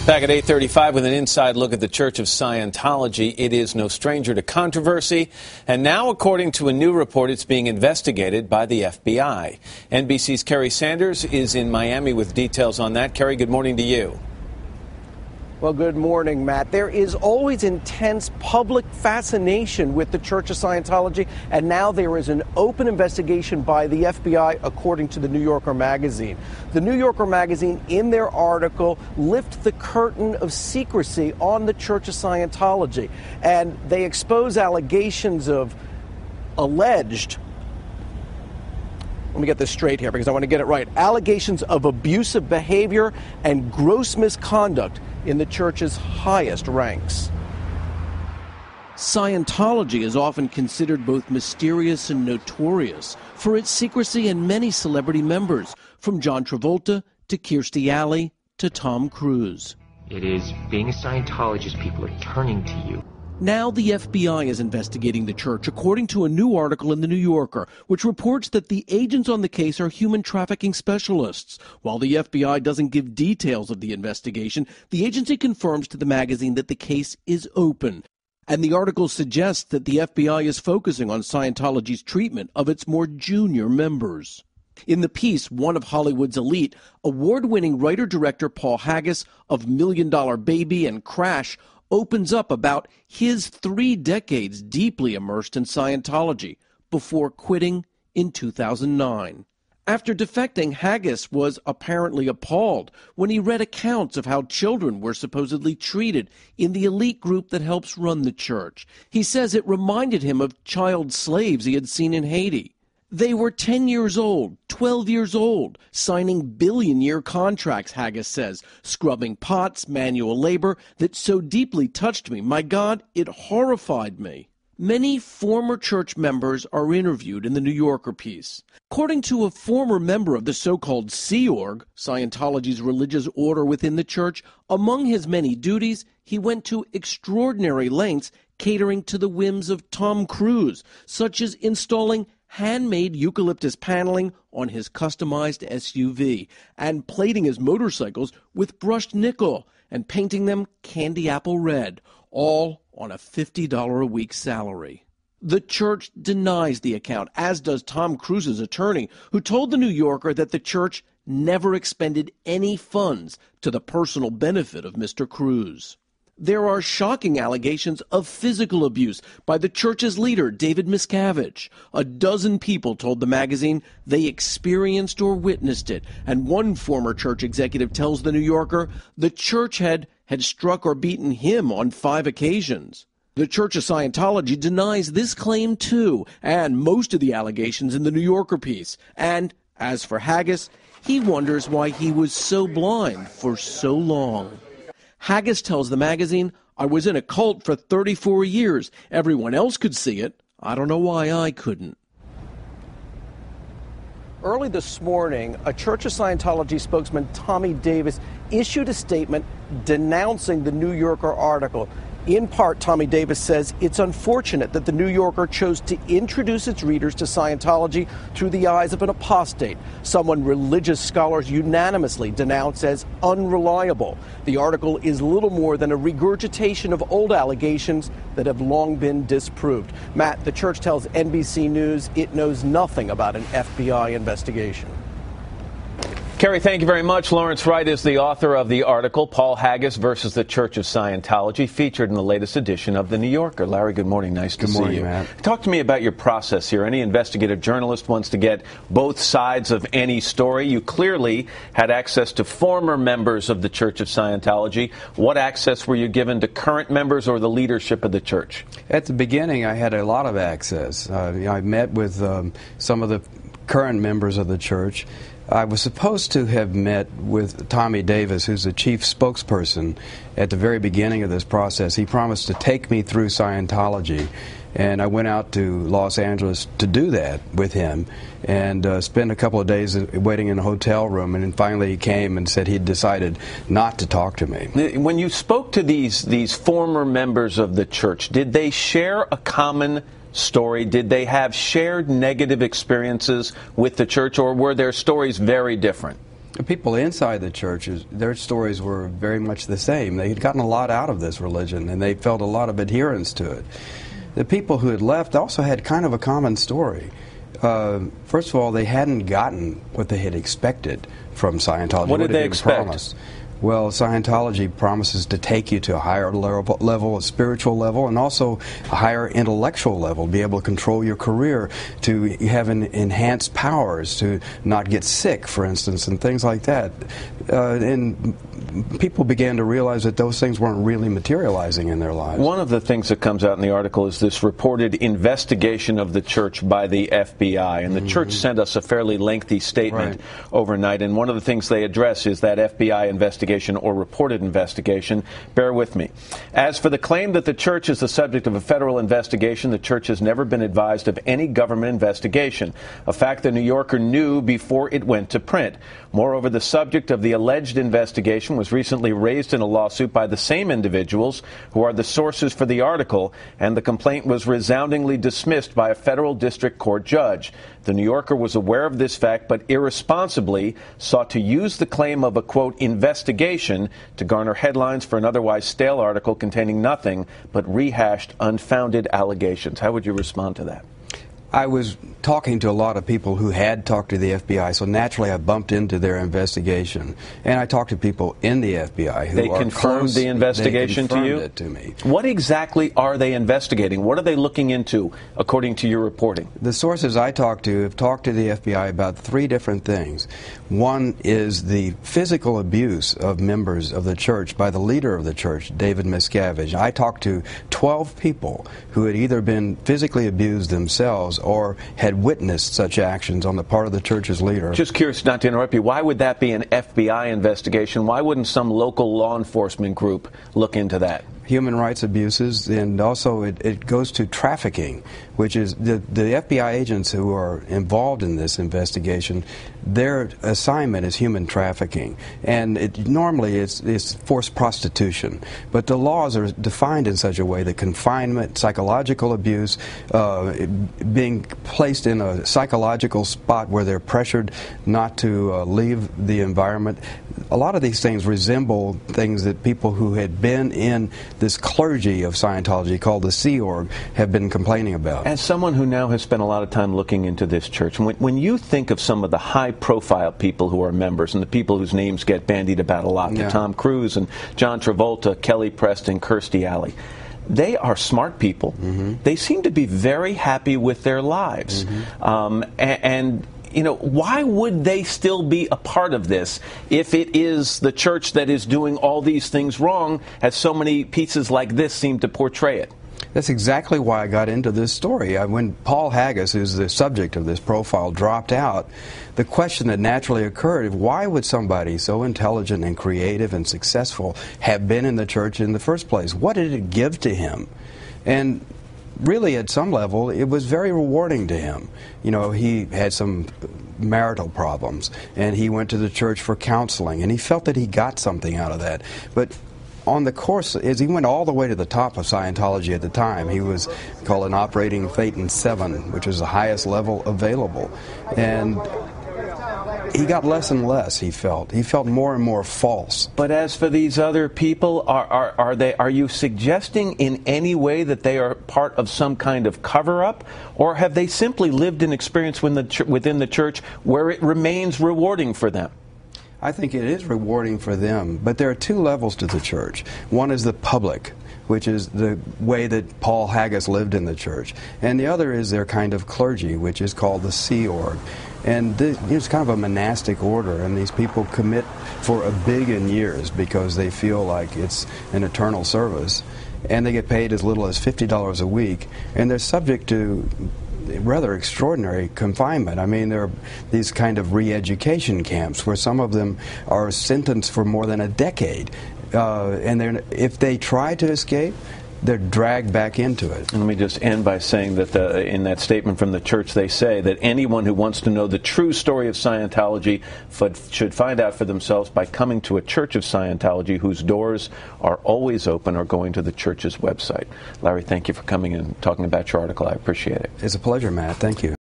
Back at 8:35 with an inside look at the Church of Scientology. It is no stranger to controversy, and now, according to a new report, it's being investigated by the FBI. NBC's Kerry Sanders is in Miami with details on that. Kerry, good morning to you. Well, good morning, Matt. There is always intense public fascination with the Church of Scientology, and now there is an open investigation by the FBI, according to the New Yorker magazine. The New Yorker magazine, in their article, lift the curtain of secrecy on the Church of Scientology, and they expose allegations of alleged, let me get this straight here because I want to get it right, allegations of abusive behavior and gross misconduct in the church's highest ranks. Scientology is often considered both mysterious and notorious for its secrecy and many celebrity members, from John Travolta to Kirstie Alley to Tom Cruise. It is being a Scientologist, people are turning to you. Now the FBI is investigating the church, according to a new article in the New Yorker, which reports that the agents on the case are human trafficking specialists. While the FBI doesn't give details of the investigation, the agency confirms to the magazine that the case is open. And the article suggests that the FBI is focusing on Scientology's treatment of its more junior members. In the piece, one of Hollywood's elite, award-winning writer-director Paul Haggis of $1 Million Baby and Crash opens up about his 3 decades deeply immersed in Scientology before quitting in 2009. After defecting, Haggis was apparently appalled when he read accounts of how children were supposedly treated in the elite group that helps run the church. He says it reminded him of child slaves he had seen in Haiti. They were 10 years old, 12 years old, signing billion-year contracts, Haggis says, scrubbing pots, manual labor that so deeply touched me. My God, it horrified me. Many former church members are interviewed in the New Yorker piece. According to a former member of the so-called Sea Org, Scientology's religious order within the church, among his many duties, he went to extraordinary lengths catering to the whims of Tom Cruise, such as installing handmade eucalyptus paneling on his customized SUV and plating his motorcycles with brushed nickel and painting them candy apple red, all on a $50 a week salary. The church denies the account, as does Tom Cruise's attorney, who told the New Yorker that the church never expended any funds to the personal benefit of Mr. Cruise. There are shocking allegations of physical abuse by the church's leader, David Miscavige. 12 people told the magazine they experienced or witnessed it, and one former church executive tells the New Yorker the church had struck or beaten him on 5 occasions. The Church of Scientology denies this claim, too, and most of the allegations in the New Yorker piece. And as for Haggis, he wonders why he was so blind for so long. Haggis tells the magazine, I was in a cult for 34 years. Everyone else could see it. I don't know why I couldn't. Early this morning, a Church of Scientology spokesman, Tommy Davis, issued a statement denouncing the New Yorker article. In part, Tommy Davis says it's unfortunate that the New Yorker chose to introduce its readers to Scientology through the eyes of an apostate, someone religious scholars unanimously denounce as unreliable. The article is little more than a regurgitation of old allegations that have long been disproved. Matt, the church tells NBC News it knows nothing about an FBI investigation. Kerry, thank you very much. Lawrence Wright is the author of the article, Paul Haggis versus the Church of Scientology, featured in the latest edition of The New Yorker. Larry, good morning. Nice to see you. Matt. Talk to me about your process here. Any investigative journalist wants to get both sides of any story. You clearly had access to former members of the Church of Scientology. What access were you given to current members or the leadership of the church? At the beginning, I had a lot of access. I met with some of the current members of the church. I was supposed to have met with Tommy Davis, who's the chief spokesperson, at the very beginning of this process. He promised to take me through Scientology, and I went out to Los Angeles to do that with him and spent a couple of days waiting in a hotel room, and then finally he came and said he'd decided not to talk to me. When you spoke to these former members of the church, did they share a common story? Did they have shared negative experiences with the church, or were their stories very different? The people inside the churches, their stories were very much the same. They had gotten a lot out of this religion, and they felt a lot of adherence to it. The people who had left also had kind of a common story. First of all, they hadn't gotten what they had expected from Scientology. What did they expect? Promised. Well, Scientology promises to take you to a higher level, a spiritual level, and also a higher intellectual level, be able to control your career, to have enhanced powers, to not get sick, for instance, and things like that. And people began to realize that those things weren't really materializing in their lives. One of the things that comes out in the article is this reported investigation of the church by the FBI, and the church sent us a fairly lengthy statement overnight, and one of the things they address is that FBI investigation or reported investigation. Bear with me. As for the claim that the church is the subject of a federal investigation, the church has never been advised of any government investigation, a fact the New Yorker knew before it went to print. Moreover, the subject of the alleged investigation was recently raised in a lawsuit by the same individuals who are the sources for the article, and the complaint was resoundingly dismissed by a federal district court judge. The New Yorker was aware of this fact, but irresponsibly sought to use the claim of a, quote, investigation to garner headlines for an otherwise stale article containing nothing but rehashed, unfounded allegations. How would you respond to that? I was talking to a lot of people who had talked to the FBI, so naturally I bumped into their investigation. And I talked to people in the FBI who they confirmed the investigation to you? It to me. What exactly are they investigating? What are they looking into, according to your reporting? The sources I talked to have talked to the FBI about three different things. One is the physical abuse of members of the church by the leader of the church, David Miscavige. I talked to 12 people who had either been physically abused themselves or had witnessed such actions on the part of the church's leader. Just curious, not to interrupt you, why would that be an FBI investigation? Why wouldn't some local law enforcement group look into that? Human rights abuses, and also it goes to trafficking, which is the FBI agents who are involved in this investigation, their assignment is human trafficking, and normally it's forced prostitution, but the laws are defined in such a way that confinement, psychological abuse, being placed in a psychological spot where they're pressured not to leave the environment. A lot of these things resemble things that people who had been in this clergy of Scientology called the Sea Org have been complaining about. As someone who now has spent a lot of time looking into this church, when you think of some of the high-profile people who are members and the people whose names get bandied about a lot, the Tom Cruise and John Travolta, Kelly Preston, Kirstie Alley, they are smart people. They seem to be very happy with their lives. And you know, why would they still be a part of this if it is the church that is doing all these things wrong, as so many pieces like this seem to portray it? That's exactly why I got into this story. When Paul Haggis, who's the subject of this profile, dropped out, the question that naturally occurred, why would somebody so intelligent and creative and successful have been in the church in the first place? What did it give to him? And really, at some level, it was very rewarding to him. You know, he had some marital problems, and he went to the church for counseling, and he felt that he got something out of that. But on the course, as he went all the way to the top of Scientology at the time, he was called an operating Phaeton 7, which was the highest level available. And he got less and less, he felt. He felt more and more false. But as for these other people, are you suggesting in any way that they are part of some kind of cover-up? Or have they simply lived an experience within the church where it remains rewarding for them? I think it is rewarding for them, but there are two levels to the church. One is the public, which is the way that Paul Haggis lived in the church. And the other is their kind of clergy, which is called the Sea Org. And it's kind of a monastic order, and these people commit for a billion years because they feel like it's an eternal service. And they get paid as little as $50 a week, and they're subject to rather extraordinary confinement. I mean, there are these kind of re-education camps where some of them are sentenced for more than a decade. And if they try to escape, they're dragged back into it. And let me just end by saying that in that statement from the church, they say that anyone who wants to know the true story of Scientology should find out for themselves by coming to a church of Scientology whose doors are always open, or going to the church's website. Larry, thank you for coming and talking about your article. I appreciate it. It's a pleasure, Matt. Thank you.